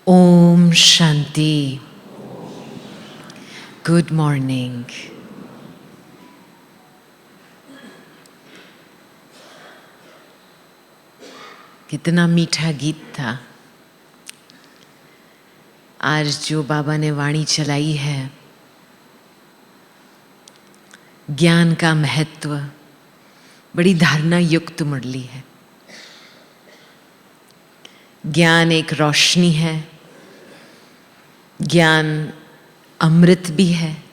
Om Shanti. Good morning. कितना मीठा गीत था। आज जो बाबा ने वाणी चलाई है, ज्ञान का महत्व, बड़ी धारणा युक्त मुरली है। ज्ञान एक रोशनी है, ज्ञान अमृत भी है।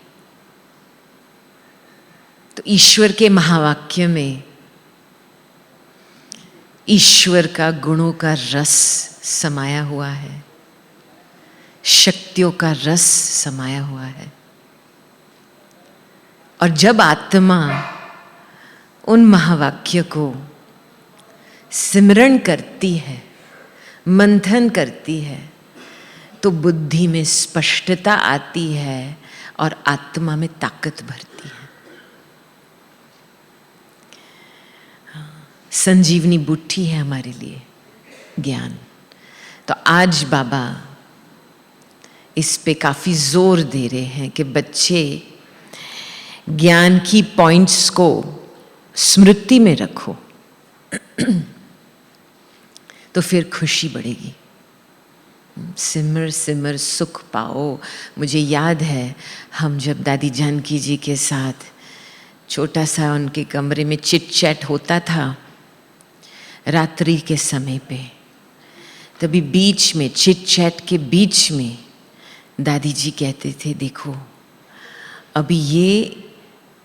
तो ईश्वर के महावाक्य में ईश्वर का गुणों का रस समाया हुआ है, शक्तियों का रस समाया हुआ है। और जब आत्मा उन महावाक्य को सिमरण करती है, मंथन करती है, तो बुद्धि में स्पष्टता आती है और आत्मा में ताकत भरती है। संजीवनी बूटी है हमारे लिए ज्ञान। तो आज बाबा इस पे काफी जोर दे रहे हैं कि बच्चे ज्ञान की पॉइंट्स को स्मृति में रखो तो फिर खुशी बढ़ेगी। सिमर सिमर सुख पाओ। मुझे याद है हम जब दादी जानकी जी के साथ छोटा सा उनके कमरे में चिट चैट होता था रात्रि के समय पे, तभी बीच में चिट चैट के बीच में दादी जी कहते थे, देखो अभी ये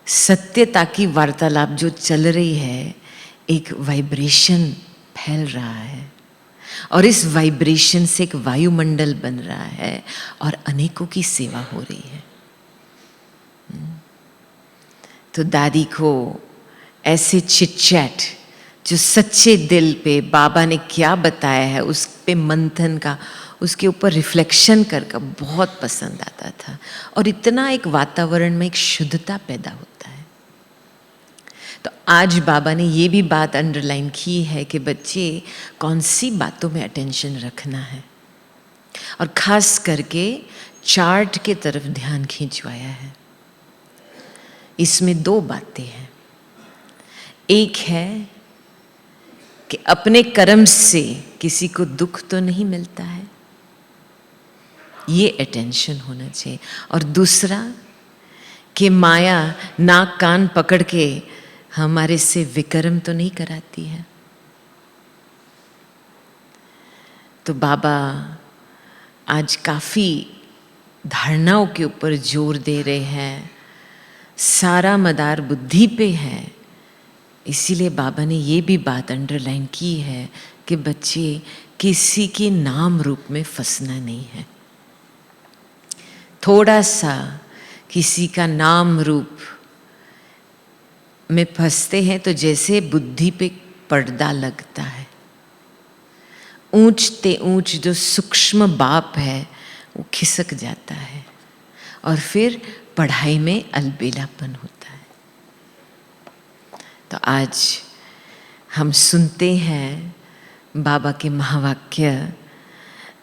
सत्यता की वार्तालाप जो चल रही है, एक वाइब्रेशन फैल रहा है और इस वाइब्रेशन से एक वायुमंडल बन रहा है और अनेकों की सेवा हो रही है। तो दादी को ऐसे चिट-चैट जो सच्चे दिल पे बाबा ने क्या बताया है उस पे मंथन का, उसके ऊपर रिफ्लेक्शन करके बहुत पसंद आता था। और इतना एक वातावरण में एक शुद्धता पैदा होता है। तो आज बाबा ने ये भी बात अंडरलाइन की है कि बच्चे कौन सी बातों में अटेंशन रखना है, और खास करके चार्ट के तरफ ध्यान खिंचवाया है। इसमें दो बातें हैं। एक है कि अपने कर्म से किसी को दुख तो नहीं मिलता है, ये अटेंशन होना चाहिए। और दूसरा कि माया नाक कान पकड़ के हमारे से विकर्म तो नहीं कराती है। तो बाबा आज काफी धारणाओं के ऊपर जोर दे रहे हैं। सारा मदार बुद्धि पे है। इसीलिए बाबा ने ये भी बात अंडरलाइन की है कि बच्चे किसी के नाम रूप में फंसना नहीं है। थोड़ा सा किसी का नाम रूप में फंसते हैं तो जैसे बुद्धि पे पर्दा लगता है। ऊंचते ऊंच जो सूक्ष्म बाप है वो खिसक जाता है और फिर पढ़ाई में अलबेलापन होता है। तो आज हम सुनते हैं बाबा के महावाक्य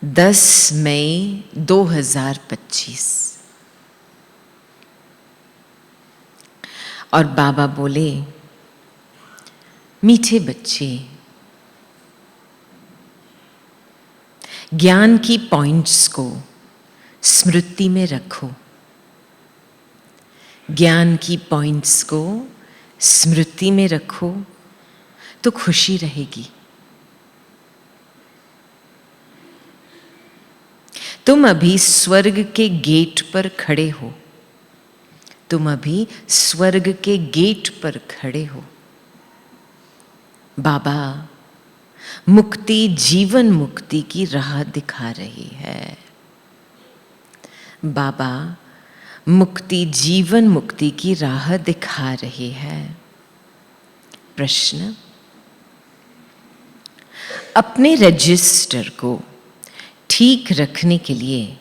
10 मई 2025। और बाबा बोले, मीठे बच्चे, ज्ञान की पॉइंट्स को स्मृति में रखो। ज्ञान की पॉइंट्स को स्मृति में रखो तो खुशी रहेगी। तुम अभी स्वर्ग के गेट पर खड़े हो। तुम अभी स्वर्ग के गेट पर खड़े हो। बाबा मुक्ति, जीवन मुक्ति की राह दिखा रही है। बाबा मुक्ति, जीवन मुक्ति की राह दिखा रही है। प्रश्न, अपने रजिस्टर को ठीक रखने के लिए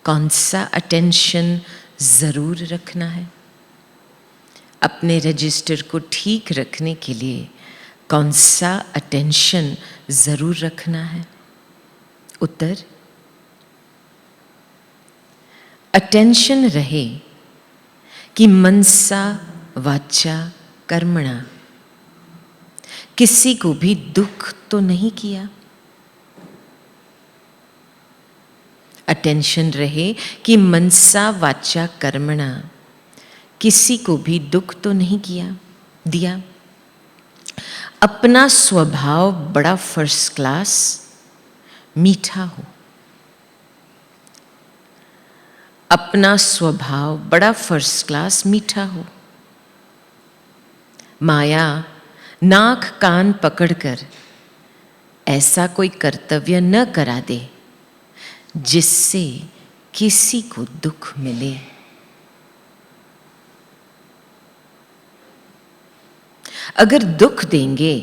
कौन सा अटेंशन जरूर रखना है? अपने रजिस्टर को ठीक रखने के लिए कौन सा अटेंशन जरूर रखना है? उत्तर, अटेंशन रहे कि मनसा वाचा कर्मणा किसी को भी दुख तो नहीं किया। अटेंशन रहे कि मनसा वाचा कर्मणा किसी को भी दुख तो नहीं दिया। अपना स्वभाव बड़ा फर्स्ट क्लास मीठा हो। अपना स्वभाव बड़ा फर्स्ट क्लास मीठा हो। माया नाक कान पकड़कर ऐसा कोई कर्तव्य न करा दे जिससे किसी को दुख मिले। अगर दुख देंगे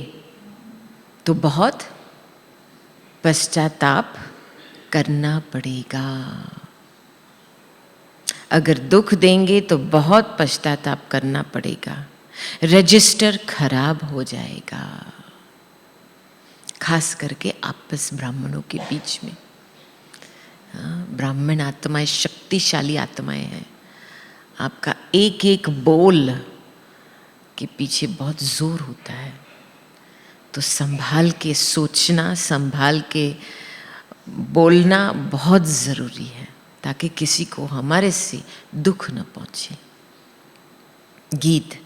तो बहुत पश्चाताप करना पड़ेगा। अगर दुख देंगे तो बहुत पश्चाताप करना पड़ेगा। रजिस्टर खराब हो जाएगा, खास करके आपस ब्राह्मणों के बीच में। ब्राह्मण आत्माएं शक्तिशाली आत्माएं हैं। आपका एक एक बोल के पीछे बहुत जोर होता है, तो संभाल के सोचना, संभाल के बोलना बहुत ज़रूरी है ताकि किसी को हमारे से दुख न पहुंचे। गीत,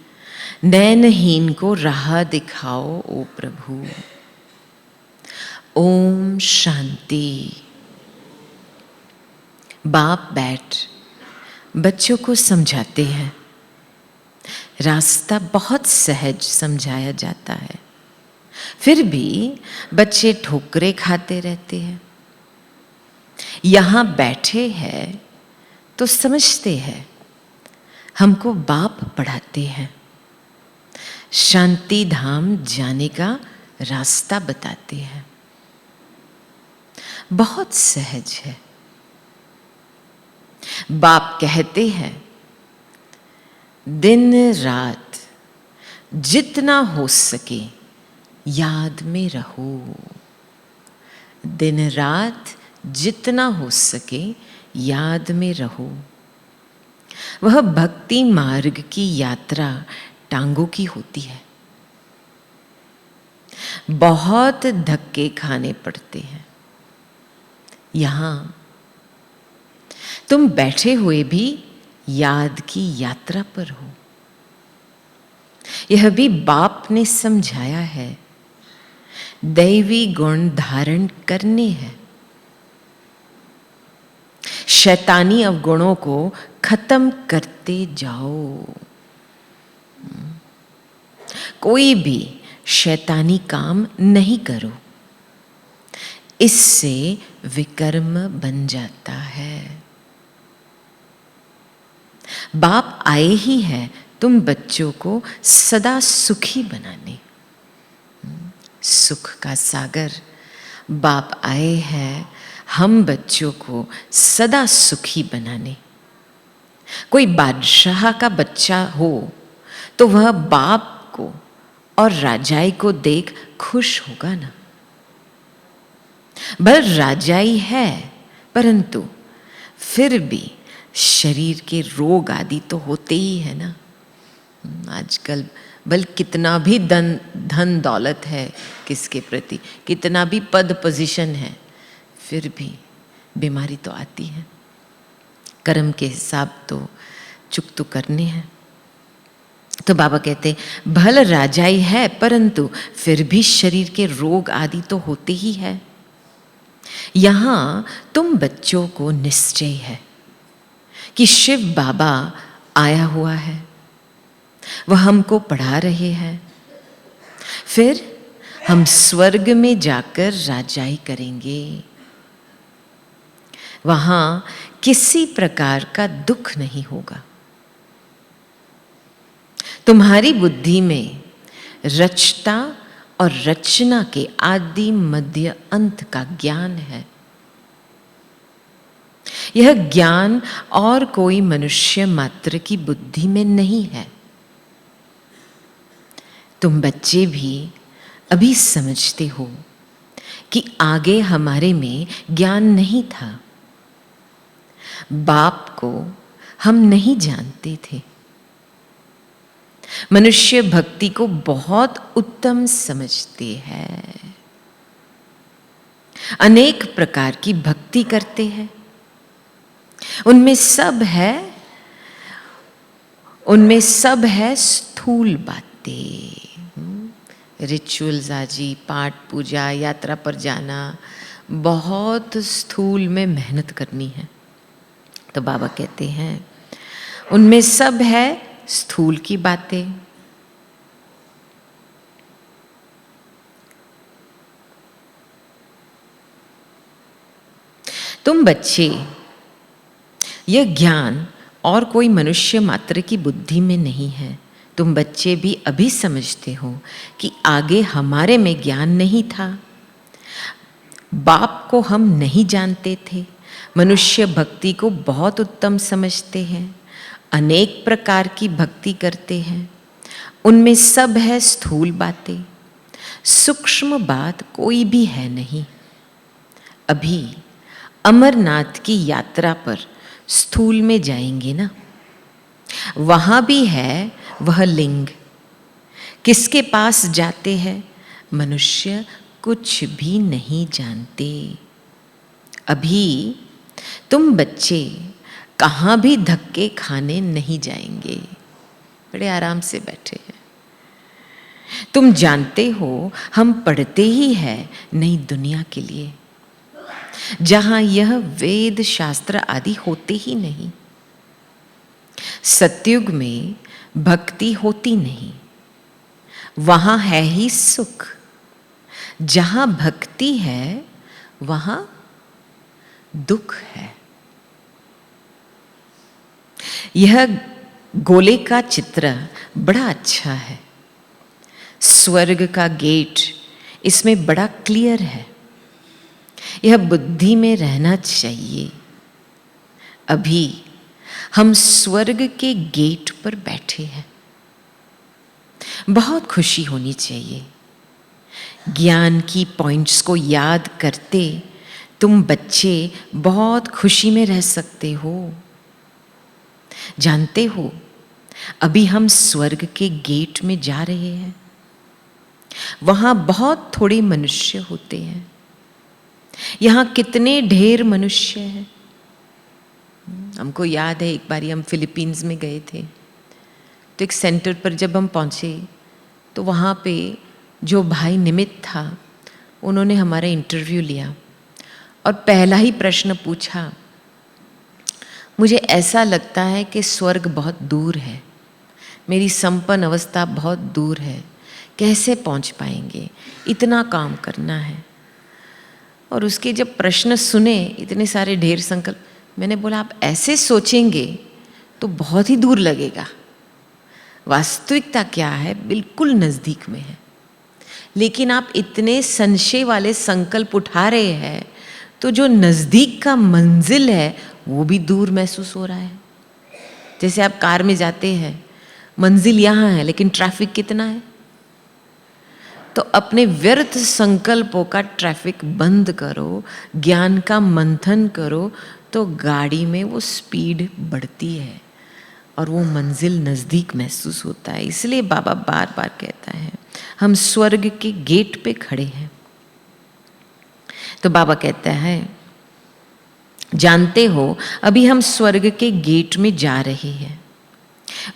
नैनहीन को राह दिखाओ ओ प्रभु। ओम शांति। बाप बैठ बच्चों को समझाते हैं। रास्ता बहुत सहज समझाया जाता है, फिर भी बच्चे ठोकरे खाते रहते हैं। यहाँ बैठे हैं तो समझते हैं, हमको बाप पढ़ाते हैं, शांति धाम जाने का रास्ता बताते हैं। बहुत सहज है। बाप कहते हैं, दिन रात जितना हो सके याद में रहो। दिन रात जितना हो सके याद में रहो। वह भक्ति मार्ग की यात्रा टांगों की होती है। बहुत धक्के खाने पड़ते हैं। यहाँ तुम बैठे हुए भी याद की यात्रा पर हो। यह भी बाप ने समझाया है, दैवी गुण धारण करने हैं। शैतानी अवगुणों को खत्म करते जाओ। कोई भी शैतानी काम नहीं करो, इससे विकर्म बन जाता है। बाप आए ही है तुम बच्चों को सदा सुखी बनाने। सुख का सागर बाप आए हैं हम बच्चों को सदा सुखी बनाने। कोई बादशाह का बच्चा हो तो वह बाप को और राजाई को देख खुश होगा ना। भले राजाई है, परंतु फिर भी शरीर के रोग आदि तो होते ही है ना। आजकल भले कितना भी धन दौलत है किसके प्रति, कितना भी पद पोजीशन है, फिर भी बीमारी तो आती है। कर्म के हिसाब तो चुक तो करने हैं। तो बाबा कहते भल राजाई है, परंतु फिर भी शरीर के रोग आदि तो होते ही है। यहाँ तुम बच्चों को निश्चय है कि शिव बाबा आया हुआ है, वह हमको पढ़ा रहे हैं। फिर हम स्वर्ग में जाकर राजाई करेंगे। वहां किसी प्रकार का दुख नहीं होगा। तुम्हारी बुद्धि में रचता और रचना के आदि मध्य अंत का ज्ञान है। यह ज्ञान और कोई मनुष्य मात्र की बुद्धि में नहीं है। तुम बच्चे भी अभी समझते हो कि आगे हमारे में ज्ञान नहीं था। बाप को हम नहीं जानते थे। मनुष्य भक्ति को बहुत उत्तम समझते हैं, अनेक प्रकार की भक्ति करते हैं। उनमें सब है स्थूल बातें, रिचुअल्स आदि, पाठ पूजा, यात्रा पर जाना, बहुत स्थूल में मेहनत करनी है। तो बाबा कहते हैं उनमें सब है स्थूल की बातें। तुम बच्चे, यह ज्ञान और कोई मनुष्य मात्र की बुद्धि में नहीं है। तुम बच्चे भी अभी समझते हो कि आगे हमारे में ज्ञान नहीं था। बाप को हम नहीं जानते थे। मनुष्य भक्ति को बहुत उत्तम समझते हैं, अनेक प्रकार की भक्ति करते हैं। उनमें सब है स्थूल बातें, सूक्ष्म बात कोई भी है नहीं। अभी अमरनाथ की यात्रा पर स्थूल में जाएंगे ना, वहां भी है वह लिंग। किसके पास जाते हैं? मनुष्य कुछ भी नहीं जानते। अभी तुम बच्चे कहाँ भी धक्के खाने नहीं जाएंगे, बड़े आराम से बैठे हैं। तुम जानते हो हम पढ़ते ही हैं नई दुनिया के लिए, जहां यह वेद शास्त्र आदि होते ही नहीं। सतयुग में भक्ति होती नहीं, वहां है ही सुख। जहां भक्ति है वहां दुख है। यह गोले का चित्र बड़ा अच्छा है। स्वर्ग का गेट इसमें बड़ा क्लियर है। यह बुद्धि में रहना चाहिए। अभी हम स्वर्ग के गेट पर बैठे हैं, बहुत खुशी होनी चाहिए। ज्ञान की पॉइंट्स को याद करते तुम बच्चे बहुत खुशी में रह सकते हो। जानते हो अभी हम स्वर्ग के गेट में जा रहे हैं। वहां बहुत थोड़े मनुष्य होते हैं। यहां कितने ढेर मनुष्य हैं। हमको याद है एक बारी हम फिलीपींस में गए थे, तो एक सेंटर पर जब हम पहुंचे तो वहाँ पे जो भाई निमित था उन्होंने हमारा इंटरव्यू लिया और पहला ही प्रश्न पूछा, मुझे ऐसा लगता है कि स्वर्ग बहुत दूर है, मेरी संपन्न अवस्था बहुत दूर है, कैसे पहुंच पाएंगे, इतना काम करना है। और उसके जब प्रश्न सुने, इतने सारे ढेर संकल्प, मैंने बोला आप ऐसे सोचेंगे तो बहुत ही दूर लगेगा। वास्तविकता क्या है, बिल्कुल नज़दीक में है। लेकिन आप इतने संशय वाले संकल्प उठा रहे हैं तो जो नज़दीक का मंजिल है वो भी दूर महसूस हो रहा है। जैसे आप कार में जाते हैं, मंजिल यहाँ है लेकिन ट्रैफिक कितना है। तो अपने व्यर्थ संकल्पों का ट्रैफिक बंद करो, ज्ञान का मंथन करो, तो गाड़ी में वो स्पीड बढ़ती है और वो मंजिल नज़दीक महसूस होता है। इसलिए बाबा बार बार कहता है हम स्वर्ग के गेट पे खड़े हैं। तो बाबा कहता है जानते हो अभी हम स्वर्ग के गेट में जा रहे हैं।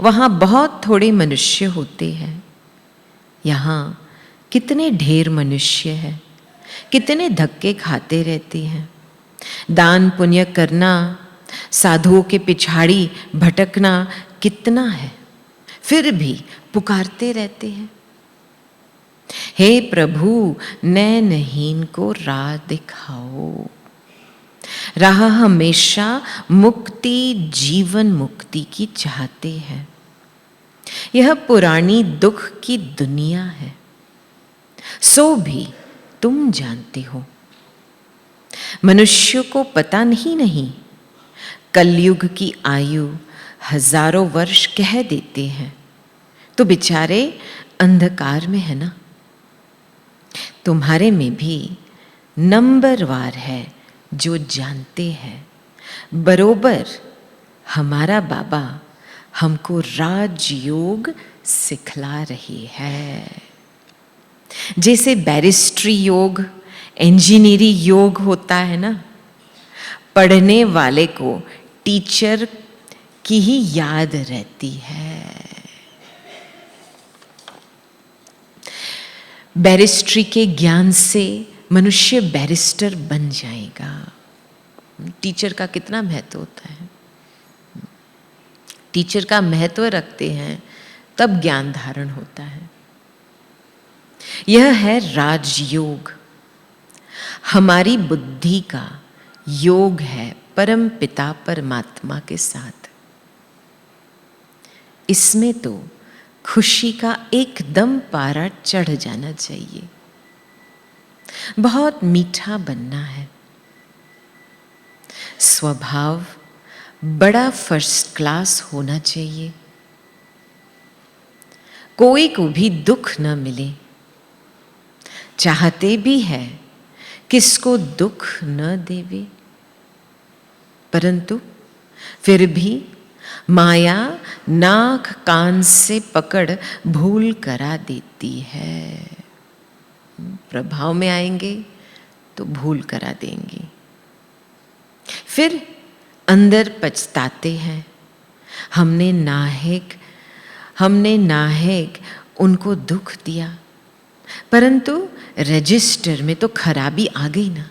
वहाँ बहुत थोड़े मनुष्य होते हैं। यहाँ कितने ढेर मनुष्य हैं, कितने धक्के खाते रहते हैं। दान पुण्य करना, साधुओं के पिछाड़ी भटकना कितना है, फिर भी पुकारते रहते हैं, हे प्रभु नैनहीन को राह दिखाओ। राह हमेशा मुक्ति, जीवन मुक्ति की चाहते हैं। यह पुरानी दुख की दुनिया है, सो भी तुम जानते हो। मनुष्य को पता नहीं कलयुग की आयु हजारों वर्ष कह देते हैं, तो बेचारे अंधकार में है ना। तुम्हारे में भी नंबरवार है जो जानते हैं बरोबर हमारा बाबा हमको राजयोग सिखला रही है। जैसे बैरिस्ट्री योग, इंजीनियरिंग योग होता है ना, पढ़ने वाले को टीचर की ही याद रहती है। बैरिस्ट्री के ज्ञान से मनुष्य बैरिस्टर बन जाएगा। टीचर का कितना महत्व होता है। टीचर का महत्व रखते हैं तब ज्ञान धारण होता है। यह है राजयोग, हमारी बुद्धि का योग है परम पिता परमात्मा के साथ। इसमें तो खुशी का एकदम पारा चढ़ जाना चाहिए। बहुत मीठा बनना है। स्वभाव बड़ा फर्स्ट क्लास होना चाहिए। कोई को भी दुख न मिले। चाहते भी है किसको दुख न देवे, परंतु फिर भी माया नाक कान से पकड़ भूल करा देती है। प्रभाव में आएंगे तो भूल करा देंगी, फिर अंदर पछताते हैं। हमने नाहेक उनको दुख दिया, परंतु रजिस्टर में तो खराबी आ गई ना।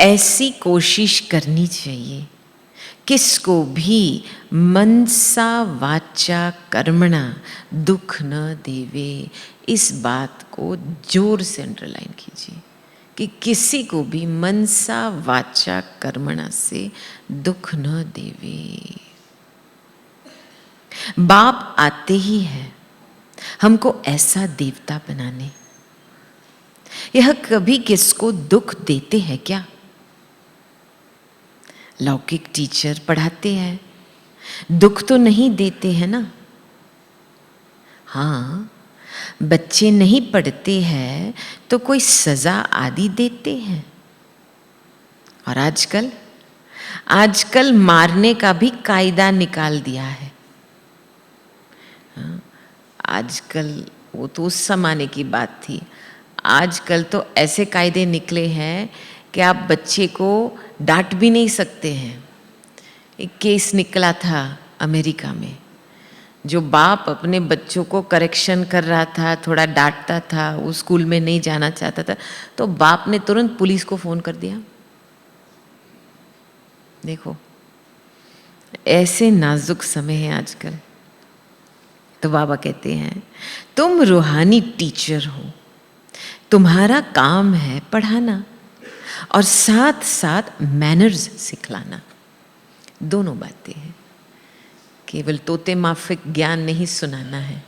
ऐसी कोशिश करनी चाहिए किसको भी मनसा वाचा कर्मणा दुख न देवे। इस बात को जोर से अंडरलाइन कीजिए कि किसी को भी मनसा वाचा कर्मणा से दुख न देवे। बाप आते ही है हमको ऐसा देवता बनाने। यह कभी किसको दुख देते हैं क्या? लौकिक टीचर पढ़ाते हैं, दुख तो नहीं देते हैं ना। हाँ, बच्चे नहीं पढ़ते हैं तो कोई सजा आदि देते हैं। और आजकल मारने का भी कायदा निकाल दिया है। आजकल, वो तो उस जमाने की बात थी। आजकल तो ऐसे कायदे निकले हैं कि आप बच्चे को डांट भी नहीं सकते हैं। एक केस निकला था अमेरिका में, जो बाप अपने बच्चों को करेक्शन कर रहा था, थोड़ा डांटता था, वो स्कूल में नहीं जाना चाहता था, तो बाप ने तुरंत पुलिस को फोन कर दिया। देखो, ऐसे नाजुक समय है आजकल। तो बाबा कहते हैं तुम रूहानी टीचर हो, तुम्हारा काम है पढ़ाना और साथ साथ मैनर्स सिखलाना। दोनों बातें हैं। केवल तोते माफिक ज्ञान नहीं सुनाना है,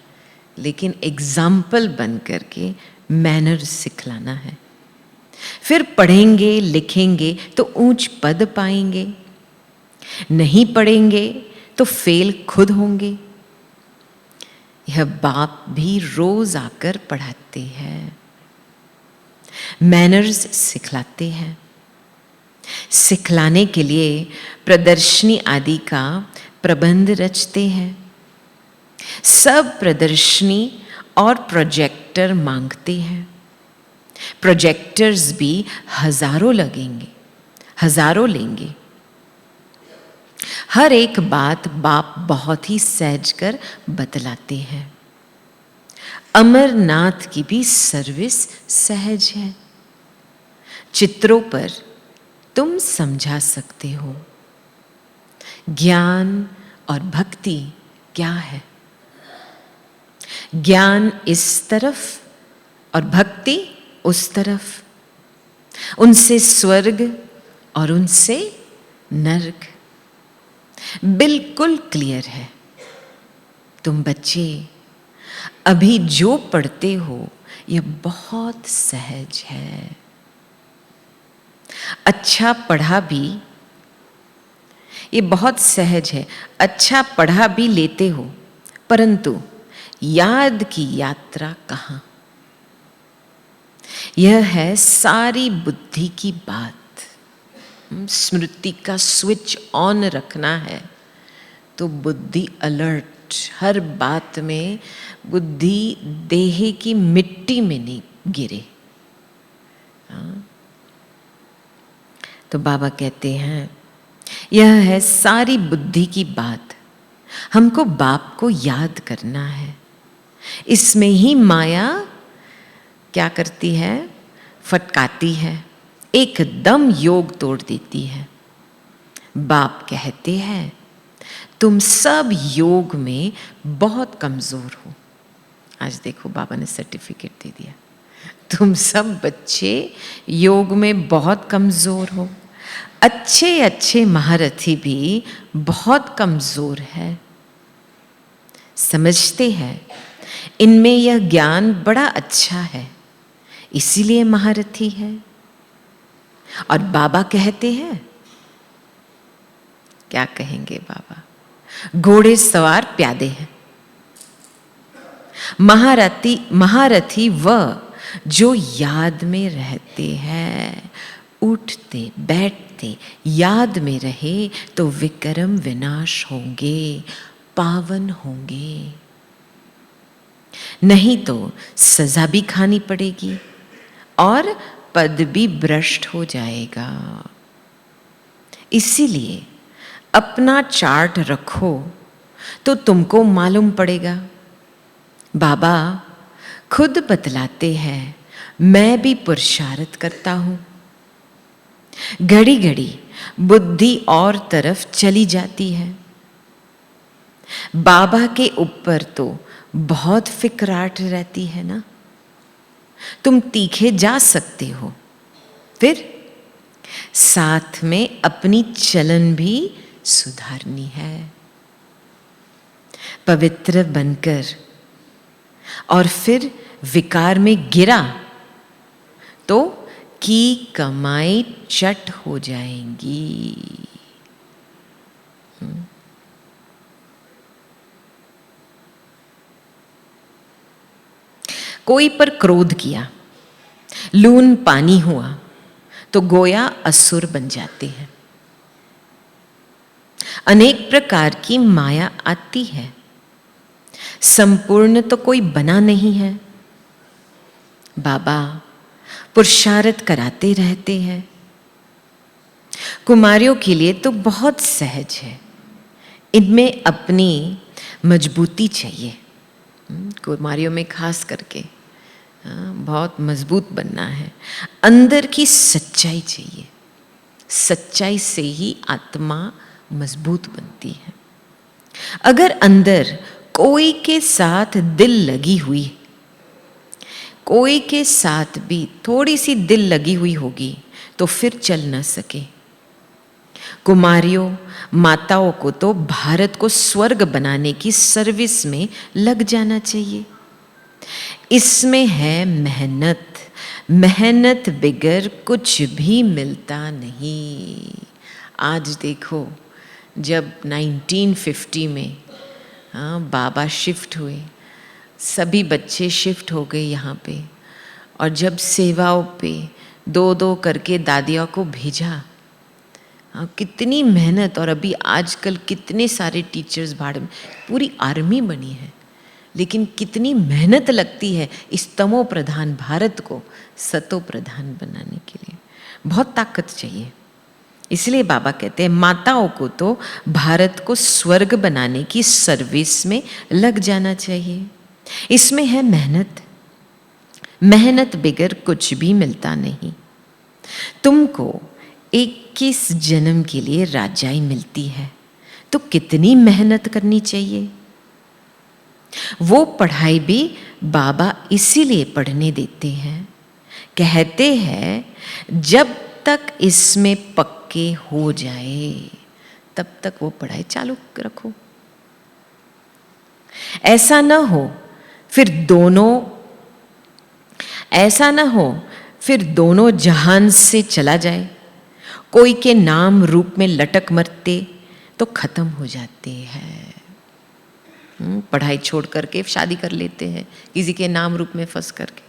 लेकिन एग्जाम्पल बन करके मैनर्स सिखलाना है। फिर पढ़ेंगे लिखेंगे तो ऊंच पद पाएंगे, नहीं पढ़ेंगे तो फेल खुद होंगे। यह बाप भी रोज आकर पढ़ाते हैं, मैनर्स सिखलाते हैं। सिखलाने के लिए प्रदर्शनी आदि का प्रबंध रचते हैं। सब प्रदर्शनी और प्रोजेक्टर मांगते हैं। प्रोजेक्टर्स भी हजारों लगेंगे, हजारों लेंगे। हर एक बात बाप बहुत ही सहज कर बतलाते हैं। अमरनाथ की भी सर्विस सहज है। चित्रों पर तुम समझा सकते हो ज्ञान और भक्ति क्या है। ज्ञान इस तरफ और भक्ति उस तरफ, उनसे स्वर्ग और उनसे नर्क। बिल्कुल क्लियर है। तुम बच्चे अभी जो पढ़ते हो यह बहुत सहज है। अच्छा पढ़ा भी, ये बहुत सहज है। अच्छा पढ़ा भी लेते हो, परंतु याद की यात्रा कहाँ? यह है सारी बुद्धि की बात। स्मृति का स्विच ऑन रखना है तो बुद्धि अलर्ट, हर बात में बुद्धि देह की मिट्टी में नहीं गिरे। तो बाबा कहते हैं यह है सारी बुद्धि की बात, हमको बाप को याद करना है। इसमें ही माया क्या करती है? फटकाती है, एकदम योग तोड़ देती है। बाप कहते हैं तुम सब योग में बहुत कमजोर हो। आज देखो बाबा ने सर्टिफिकेट दे दिया, तुम सब बच्चे योग में बहुत कमजोर हो। अच्छे अच्छे महारथी भी बहुत कमजोर है। समझते हैं इनमें यह ज्ञान बड़ा अच्छा है, इसीलिए महारथी है। और बाबा कहते हैं, क्या कहेंगे बाबा? घोड़े सवार प्यादे हैं। महारथी वह जो याद में रहते हैं, उठते बैठते याद में रहे तो विक्रम विनाश होंगे, पावन होंगे। नहीं तो सजा भी खानी पड़ेगी और पद भी भ्रष्ट हो जाएगा। इसीलिए अपना चार्ट रखो तो तुमको मालूम पड़ेगा। बाबा खुद बतलाते हैं, मैं भी पुरुषार्थ करता हूं। घड़ी घड़ी बुद्धि और तरफ चली जाती है। बाबा के ऊपर तो बहुत फिक्राट रहती है ना। तुम तीखे जा सकते हो, फिर साथ में अपनी चलन भी सुधारनी है। पवित्र बनकर और फिर विकार में गिरा तो की कमाई चट हो जाएंगी। कोई पर क्रोध किया, लून पानी हुआ तो गोया असुर बन जाते हैं। अनेक प्रकार की माया आती है, संपूर्ण तो कोई बना नहीं है। बाबा पुरुषार्थ कराते रहते हैं। कुमारियों के लिए तो बहुत सहज है, इनमें अपनी मजबूती चाहिए। कुमारियों में खास करके बहुत मजबूत बनना है। अंदर की सच्चाई चाहिए, सच्चाई से ही आत्मा मजबूत बनती है। अगर अंदर कोई के साथ दिल लगी हुई, कोई के साथ भी थोड़ी सी दिल लगी हुई होगी तो फिर चल न सके। कुमारियों माताओं को तो भारत को स्वर्ग बनाने की सर्विस में लग जाना चाहिए। इसमें है मेहनत, मेहनत बगैर कुछ भी मिलता नहीं। आज देखो, जब 1950 में बाबा शिफ्ट हुए, सभी बच्चे शिफ्ट हो गए यहाँ पे, और जब सेवाओं पे दो दो करके दादियों को भेजा, कितनी मेहनत। और अभी आजकल कितने सारे टीचर्स भाड़ में, पूरी आर्मी बनी है, लेकिन कितनी मेहनत लगती है इस तमो प्रधान भारत को सतो प्रधान बनाने के लिए। बहुत ताकत चाहिए। इसलिए बाबा कहते हैं माताओं को तो भारत को स्वर्ग बनाने की सर्विस में लग जाना चाहिए। इसमें है मेहनत, मेहनत बगैर कुछ भी मिलता नहीं। तुमको 21 जन्म के लिए राजाई मिलती है तो कितनी मेहनत करनी चाहिए। वो पढ़ाई भी बाबा इसीलिए पढ़ने देते हैं। कहते हैं जब तक इसमें पक्के हो जाए तब तक वो पढ़ाई चालू रखो। ऐसा ना हो फिर दोनों जहान से चला जाए। कोई के नाम रूप में लटक मरते तो खत्म हो जाते हैं। पढ़ाई छोड़ करके शादी कर लेते हैं किसी के नाम रूप में फंस करके।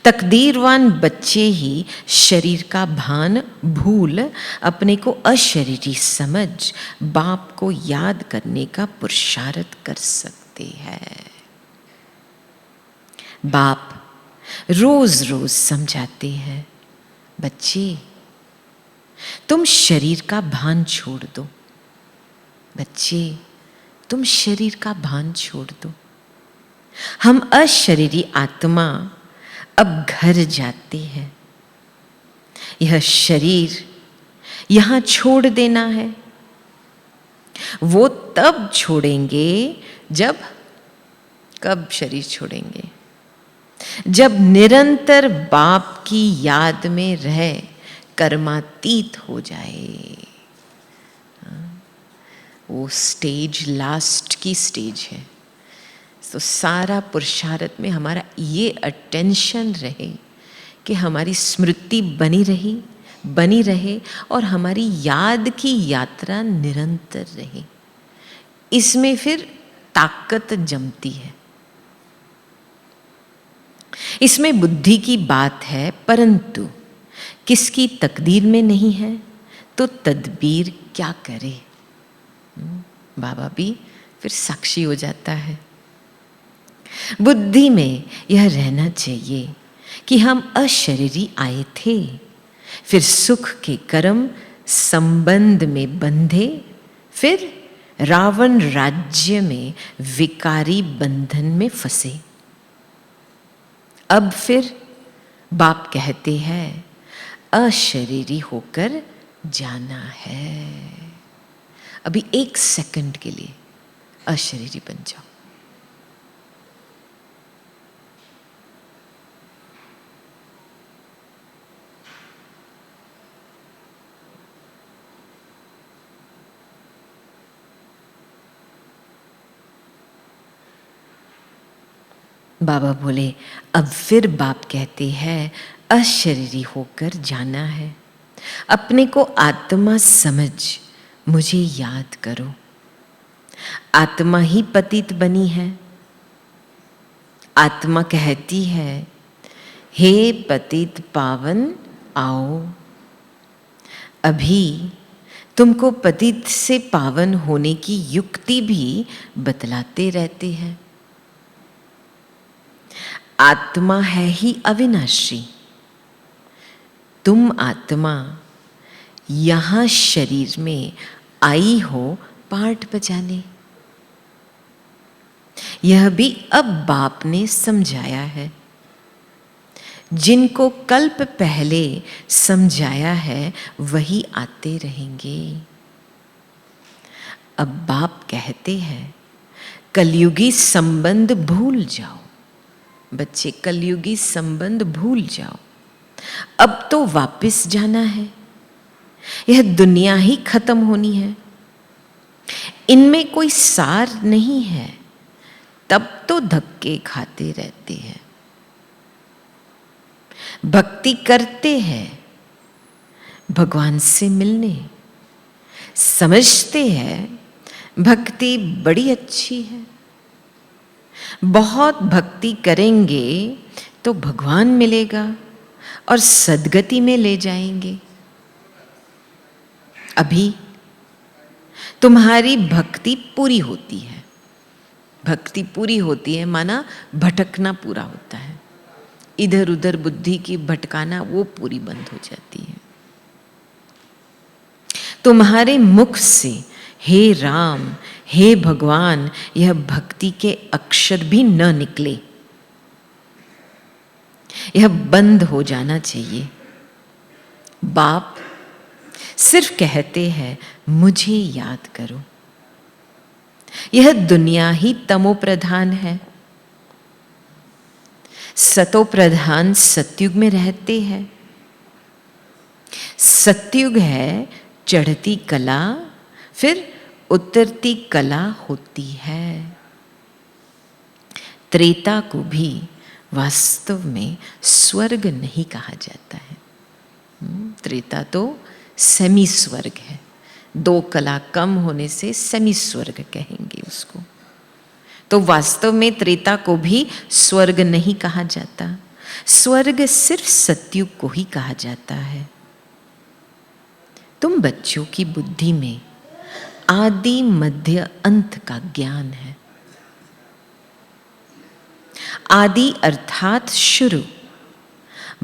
तकदीरवान बच्चे ही शरीर का भान भूल अपने को अशरीरी समझ बाप को याद करने का पुरुषार्थ कर सकते हैं। बाप रोज रोज समझाते हैं, बच्चे तुम शरीर का भान छोड़ दो, बच्चे तुम शरीर का भान छोड़ दो। हम अशरीरी आत्मा अब घर जाते हैं। यह शरीर यहां छोड़ देना है। वो तब छोड़ेंगे जब, कब शरीर छोड़ेंगे? जब निरंतर बाप की याद में रह कर्मातीत हो जाए। वो स्टेज लास्ट की स्टेज है। तो सारा पुरुषार्थ में हमारा ये अटेंशन रहे कि हमारी स्मृति बनी रहे और हमारी याद की यात्रा निरंतर रहे। इसमें फिर ताकत जमती है। इसमें बुद्धि की बात है, परंतु किसकी तकदीर में नहीं है तो तदबीर क्या करे। बाबा भी फिर साक्षी हो जाता है। बुद्धि में यह रहना चाहिए कि हम अशरीरी आए थे, फिर सुख के कर्म संबंध में बंधे, फिर रावण राज्य में विकारी बंधन में फंसे। अब फिर बाप कहते हैं अशरीरी होकर जाना है। अभी 1 सेकंड के लिए अशरीरी बन जाओ। बाबा बोले अब फिर बाप कहते हैं अशरीरी होकर जाना है। अपने को आत्मा समझ मुझे याद करो। आत्मा ही पतित बनी है। आत्मा कहती है हे पतित पावन आओ। अभी तुमको पतित से पावन होने की युक्ति भी बतलाते रहते हैं। आत्मा है ही अविनाशी। तुम आत्मा यहां शरीर में आई हो पाठ बजाने। यह भी अब बाप ने समझाया है। जिनको कल्प पहले समझाया है वही आते रहेंगे। अब बाप कहते हैं कलयुगी संबंध भूल जाओ। बच्चे कलयुगी संबंध भूल जाओ। अब तो वापस जाना है। यह दुनिया ही खत्म होनी है। इनमें कोई सार नहीं है, तब तो धक्के खाते रहते हैं। भक्ति करते हैं भगवान से मिलने, समझते हैं भक्ति बड़ी अच्छी है। बहुत भक्ति करेंगे तो भगवान मिलेगा और सद्गति में ले जाएंगे। अभी तुम्हारी भक्ति पूरी होती है। भक्ति पूरी होती है माना भटकना पूरा होता है। इधर उधर बुद्धि की भटकाना वो पूरी बंद हो जाती है। तुम्हारे मुख से हे राम हे भगवान यह भक्ति के अक्षर भी न निकले। यह बंद हो जाना चाहिए। बाप सिर्फ कहते हैं मुझे याद करो। यह दुनिया ही तमो प्रधान है। सतो प्रधान सतयुग में रहते हैं। सतयुग है चढ़ती कला, फिर उतरती कला होती है। त्रेता को भी वास्तव में स्वर्ग नहीं कहा जाता है। त्रेता तो सेमी स्वर्ग है। 2 कला कम होने से सेमी स्वर्ग कहेंगे उसको। तो वास्तव में त्रेता को भी स्वर्ग नहीं कहा जाता। स्वर्ग सिर्फ सतयुग को ही कहा जाता है। तुम बच्चों की बुद्धि में आदि मध्य अंत का ज्ञान है। आदि अर्थात शुरू,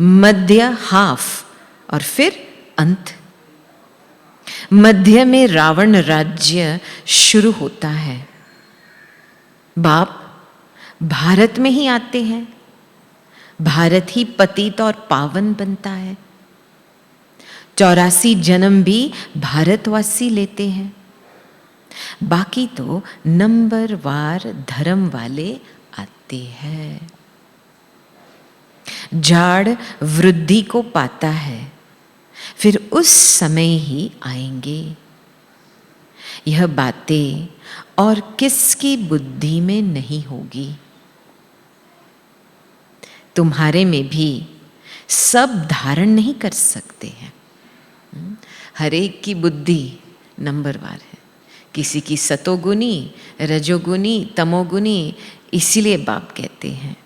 मध्य हाफ और फिर अंत। मध्य में रावण राज्य शुरू होता है। बाप भारत में ही आते हैं, भारत ही पतित और पावन बनता है। 84 जन्म भी भारतवासी लेते हैं। बाकी तो नंबरवार धर्म वाले आते हैं। जाड़ वृद्धि को पाता है, फिर उस समय ही आएंगे। यह बातें और किसकी बुद्धि में नहीं होगी। तुम्हारे में भी सब धारण नहीं कर सकते हैं। हर एक की बुद्धि नंबरवार है। किसी की सतोगुनी, रजोगुनी, तमोगुनी। इसीलिए बाप कहते हैं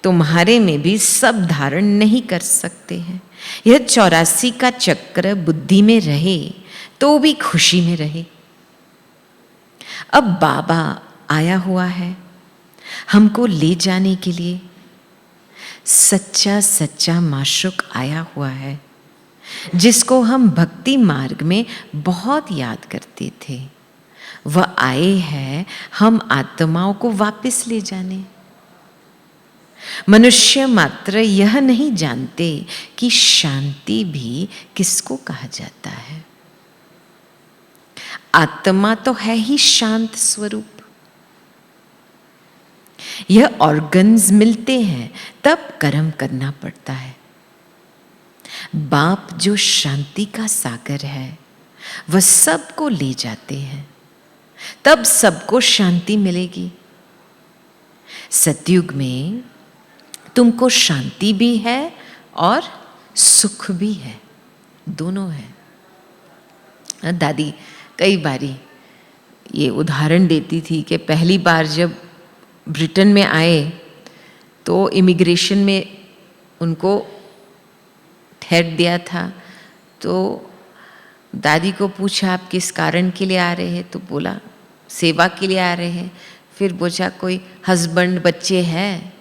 तुम्हारे में भी सब धारण नहीं कर सकते हैं। यह 84 का चक्र बुद्धि में रहे तो भी खुशी में रहे। अब बाबा आया हुआ है हमको ले जाने के लिए। सच्चा सच्चा माशुक आया हुआ है, जिसको हम भक्ति मार्ग में बहुत याद करते थे। वह आए हैं हम आत्माओं को वापस ले जाने। मनुष्य मात्र यह नहीं जानते कि शांति भी किसको कहा जाता है। आत्मा तो है ही शांत स्वरूप। यह ऑर्गन्स मिलते हैं तब कर्म करना पड़ता है। बाप जो शांति का सागर है वह सबको ले जाते हैं, तब सबको शांति मिलेगी। सतयुग में तुमको शांति भी है और सुख भी है, दोनों है। दादी कई बारी ये उदाहरण देती थी कि पहली बार जब ब्रिटेन में आए तो इमिग्रेशन में उनको ठहर दिया था। तो दादी को पूछा आप किस कारण के लिए आ रहे हैं, तो बोला सेवा के लिए आ रहे हैं। फिर पूछा कोई हस्बैंड बच्चे हैं,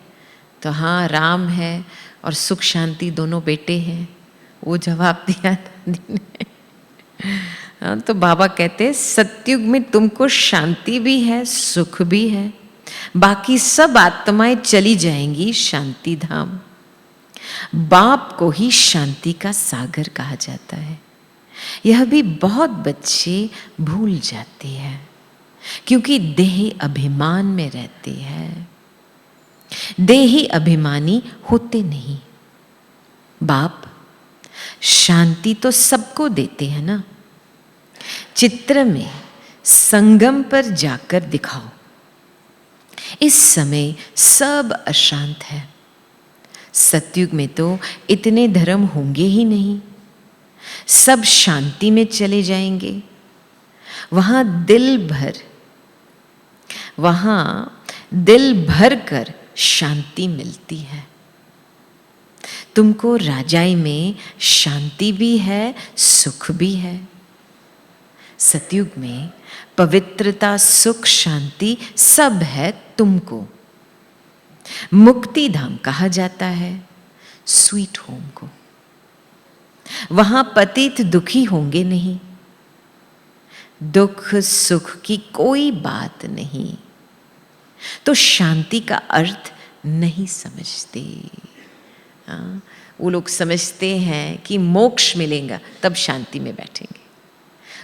तो हाँ राम है और सुख शांति दोनों बेटे हैं। वो जवाब दिया दादी ने। हाँ, तो बाबा कहते हैं सतयुग में तुमको शांति भी है सुख भी है। बाकी सब आत्माएं चली जाएंगी शांति धाम। बाप को ही शांति का सागर कहा जाता है। यह भी बहुत बच्चे भूल जाते हैं, क्योंकि देही अभिमान में रहते हैं। देही अभिमानी होते नहीं। बाप शांति तो सबको देते हैं ना। चित्र में संगम पर जाकर दिखाओ। इस समय सब अशांत है। सतयुग में तो इतने धर्म होंगे ही नहीं, सब शांति में चले जाएंगे। वहां दिल भर कर शांति मिलती है। तुमको राजाई में शांति भी है सुख भी है। सतयुग में पवित्रता सुख शांति सब है तुमको। मुक्ति धाम कहा जाता है स्वीट होम को। वहां पतित दुखी होंगे नहीं, दुख सुख की कोई बात नहीं। तो शांति का अर्थ नहीं समझते। वो लोग समझते हैं कि मोक्ष मिलेगा तब शांति में बैठेंगे,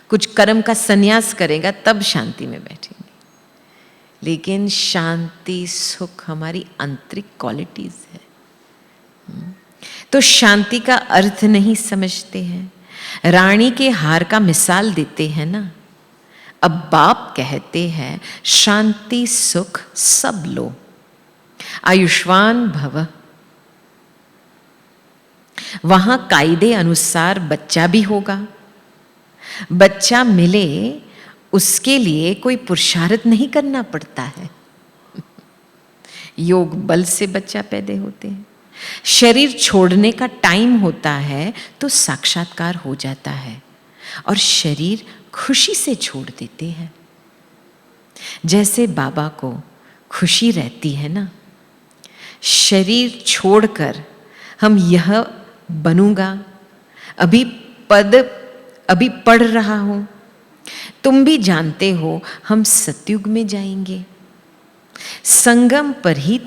कुछ कर्म का संन्यास करेगा तब शांति में बैठेंगे। लेकिन शांति सुख हमारी आंतरिक क्वालिटीज है। तो शांति का अर्थ नहीं समझते हैं। रानी के हार का मिसाल देते हैं ना। अब बाप कहते हैं शांति सुख सब लो, आयुष्मान भव। वहां कायदे अनुसार बच्चा भी होगा। बच्चा मिले उसके लिए कोई पुरुषार्थ नहीं करना पड़ता है। योग बल से बच्चा पैदा होते हैं। शरीर छोड़ने का टाइम होता है तो साक्षात्कार हो जाता है और शरीर खुशी से छोड़ देते हैं। जैसे बाबा को खुशी रहती है ना, शरीर छोड़कर हम यह बनूंगा, अभी पढ़ रहा हूं, तुम भी जानते हो हम सतयुग में जाएंगे। संगम पर ही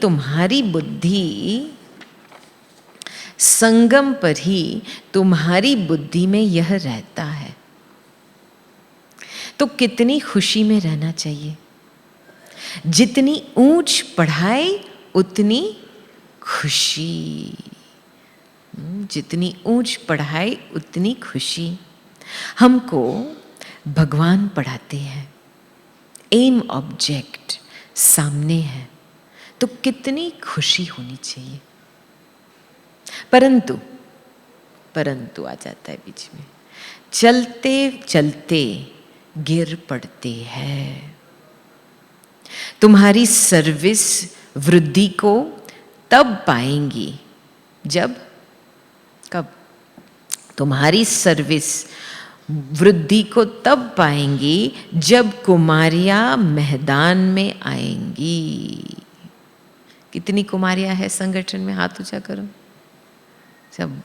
तुम्हारी बुद्धि में यह रहता है। तो कितनी खुशी में रहना चाहिए। जितनी ऊंच पढ़ाई उतनी खुशी, जितनी ऊंच पढ़ाई उतनी खुशी। हमको भगवान पढ़ाते हैं, एम ऑब्जेक्ट सामने है, तो कितनी खुशी होनी चाहिए। परंतु आ जाता है बीच में, चलते चलते गिर पड़ते हैं। तुम्हारी सर्विस वृद्धि को तब पाएंगी कब तुम्हारी सर्विस वृद्धि को तब पाएंगी जब कुमारियां मैदान में आएंगी। कितनी कुमारियां है संगठन में? हाथ ऊंचा करो सब।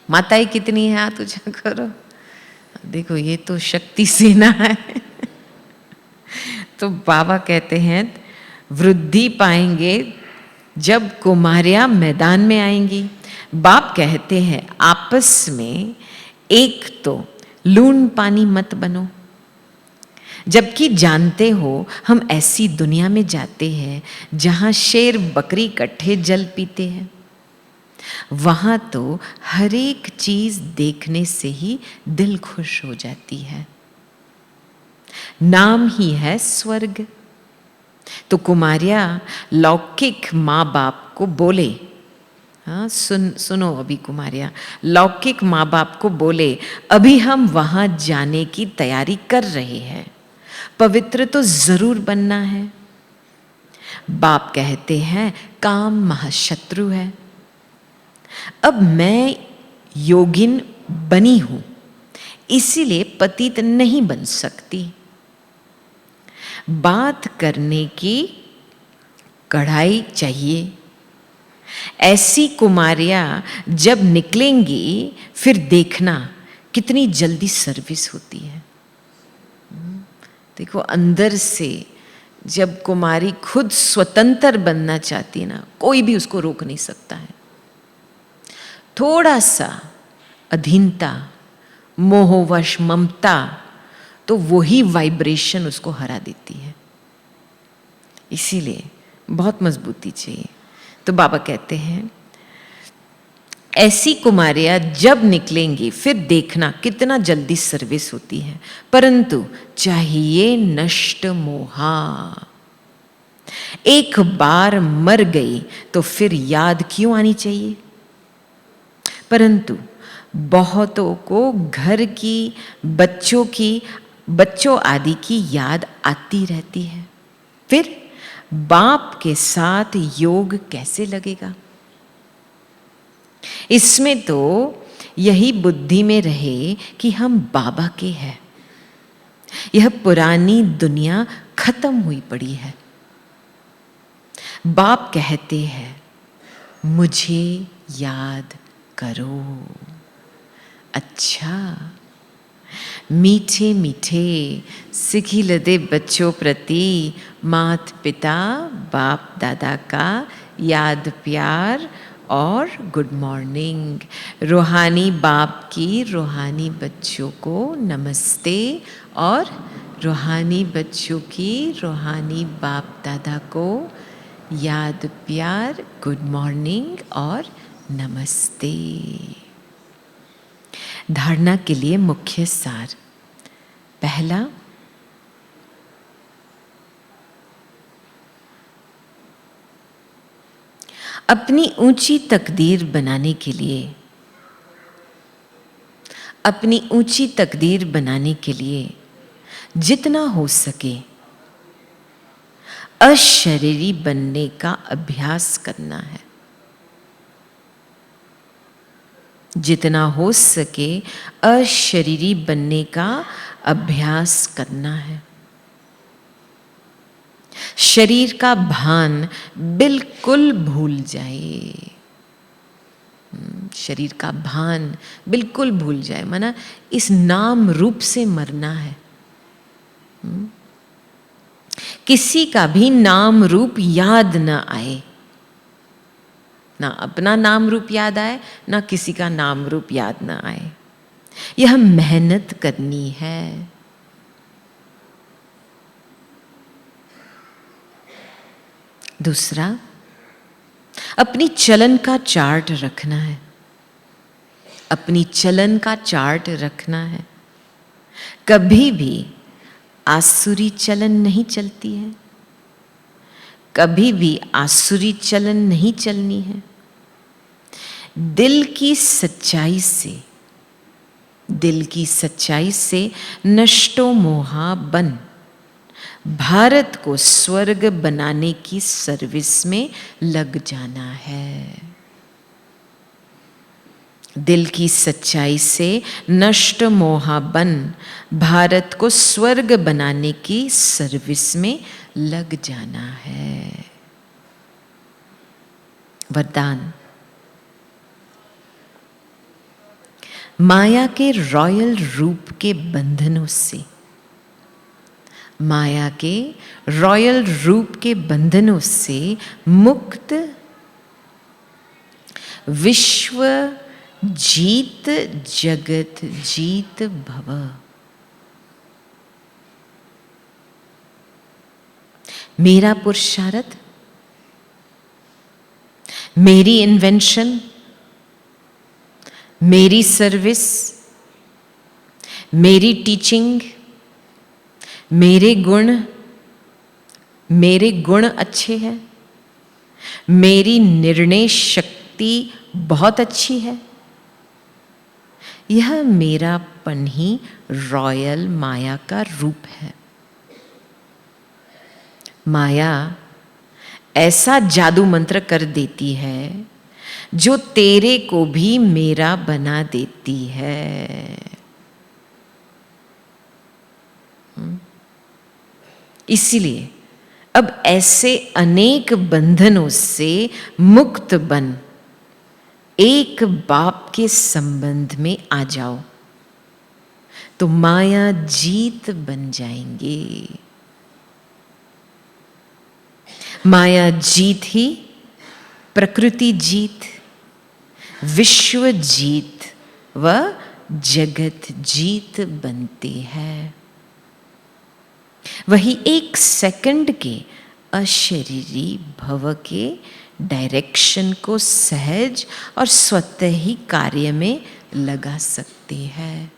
माताएं कितनी है? हाथ ऊंचा करो। देखो ये तो शक्ति सेना है। तो बाबा कहते हैं वृद्धि पाएंगे जब कुमारियां मैदान में आएंगी। बाप कहते हैं आपस में एक तो लून पानी मत बनो, जबकि जानते हो हम ऐसी दुनिया में जाते हैं जहां शेर बकरी इकट्ठे जल पीते हैं। वहां तो हर एक चीज देखने से ही दिल खुश हो जाती है। नाम ही है स्वर्ग। तो कुमारियां लौकिक माँ बाप को बोले, हाँ सुनो अभी कुमारियां लौकिक माँ बाप को बोले, अभी हम वहां जाने की तैयारी कर रहे हैं, पवित्र तो जरूर बनना है। बाप कहते हैं काम महाशत्रु है। अब मैं योगिन बनी हूं, इसीलिए पतित नहीं बन सकती। बात करने की कढ़ाई चाहिए। ऐसी कुमारियां जब निकलेंगी फिर देखना कितनी जल्दी सर्विस होती है। देखो अंदर से जब कुमारी खुद स्वतंत्र बनना चाहती है ना, कोई भी उसको रोक नहीं सकता है। थोड़ा सा अधीनता, मोहवश, ममता, तो वही वाइब्रेशन उसको हरा देती है। इसीलिए बहुत मजबूती चाहिए। तो बाबा कहते हैं ऐसी कुमारियां जब निकलेंगी फिर देखना कितना जल्दी सर्विस होती है, परंतु चाहिए नष्ट मोहा। एक बार मर गई तो फिर याद क्यों आनी चाहिए? परंतु बहुतों को घर की, बच्चों आदि की याद आती रहती है। फिर बाप के साथ योग कैसे लगेगा? इसमें तो यही बुद्धि में रहे कि हम बाबा के हैं। यह पुरानी दुनिया खत्म हुई पड़ी है। बाप कहते हैं मुझे याद करो। अच्छा, मीठे मीठे सिखिलदे बच्चों प्रति मात पिता बाप दादा का याद प्यार और गुड मॉर्निंग। रूहानी बाप की रूहानी बच्चों को नमस्ते और रूहानी बच्चों की रूहानी बाप दादा को याद प्यार, गुड मॉर्निंग और नमस्ते। धारणा के लिए मुख्य सार। पहला, अपनी ऊंची तकदीर बनाने के लिए, अपनी ऊंची तकदीर बनाने के लिए जितना हो सके अशरीरी बनने का अभ्यास करना है। जितना हो सके अशरीरी बनने का अभ्यास करना है। शरीर का भान बिल्कुल भूल जाए। शरीर का भान बिल्कुल भूल जाए, माना इस नाम रूप से मरना है। किसी का भी नाम रूप याद न आए, ना अपना नाम रूप याद आए, ना किसी का नाम रूप याद न आए। यह मेहनत करनी है। दूसरा, अपनी चलन का चार्ट रखना है। अपनी चलन का चार्ट रखना है। कभी भी आसुरी चलन नहीं चलती है, कभी भी आसुरी चलन नहीं चलनी है। दिल की सच्चाई से, दिल की सच्चाई से नष्टो मोहा बन भारत को स्वर्ग बनाने की सर्विस में लग जाना है। दिल की सच्चाई से नष्ट मोहा बन भारत को स्वर्ग बनाने की सर्विस में लग जाना है। वरदान, माया के रॉयल रूप के बंधनों से, माया के रॉयल रूप के बंधनों से मुक्त विश्व जीत जगत जीत भव। मेरा पुरुषार्थ, मेरी इन्वेंशन, मेरी सर्विस, मेरी टीचिंग, मेरे गुण अच्छे हैं, मेरी निर्णय शक्ति बहुत अच्छी है। यह मेरापन ही रॉयल माया का रूप है। माया ऐसा जादू मंत्र कर देती है जो तेरे को भी मेरा बना देती है। इसीलिए अब ऐसे अनेक बंधनों से मुक्त बन एक बाप के संबंध में आ जाओ, तो माया जीत बन जाएंगे। माया जीत ही प्रकृति जीत, विश्व जीत व जगत जीत बनती है। वही एक सेकंड के अशरीरी भव के डायरेक्शन को सहज और स्वतः ही कार्य में लगा सकते हैं।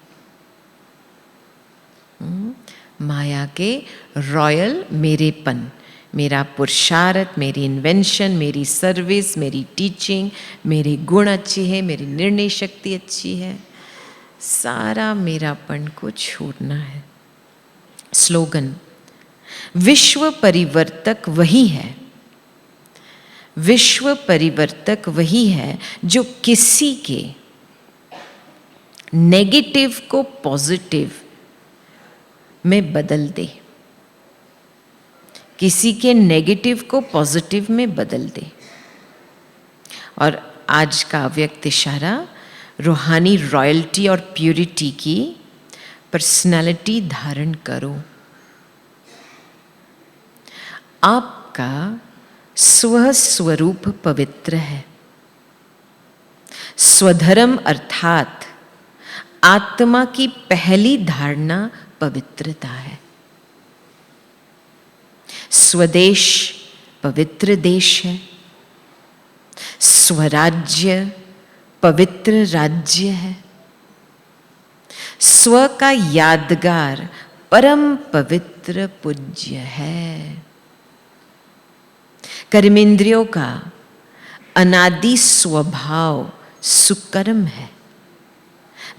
माया के रॉयल मेरेपन, मेरा पुरुषार्थ, मेरी इन्वेंशन, मेरी सर्विस, मेरी टीचिंग, मेरे गुण अच्छे हैं, मेरी निर्णय शक्ति अच्छी है, सारा मेरापन को छोड़ना है। स्लोगन, विश्व परिवर्तक वही है, विश्व परिवर्तक वही है जो किसी के नेगेटिव को पॉजिटिव में बदल दे, किसी के नेगेटिव को पॉजिटिव में बदल दे। और आज का अव्यक्त इशारा रूहानी रॉयल्टी और प्यूरिटी की पर्सनालिटी धारण करो। आपका स्वस्वरूप पवित्र है। स्वधर्म अर्थात आत्मा की पहली धारणा पवित्रता है। स्वदेश पवित्र देश है, स्वराज्य पवित्र राज्य है, स्व का यादगार परम पवित्र पूज्य है, कर्मेंद्रियों का अनादि स्वभाव सुकर्म है।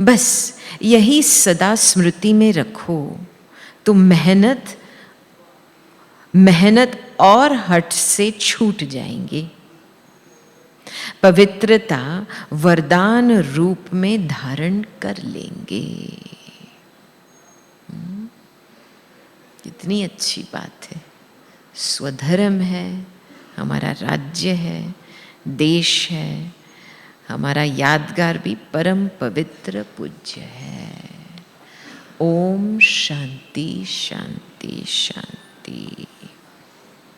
बस यही सदा स्मृति में रखो तो मेहनत और हठ से छूट जाएंगे। पवित्रता वरदान रूप में धारण कर लेंगे। कितनी अच्छी बात है। स्वधर्म है, हमारा राज्य है, देश है, हमारा यादगार भी परम पवित्र पूज्य है। ओम शांति शांति शांति।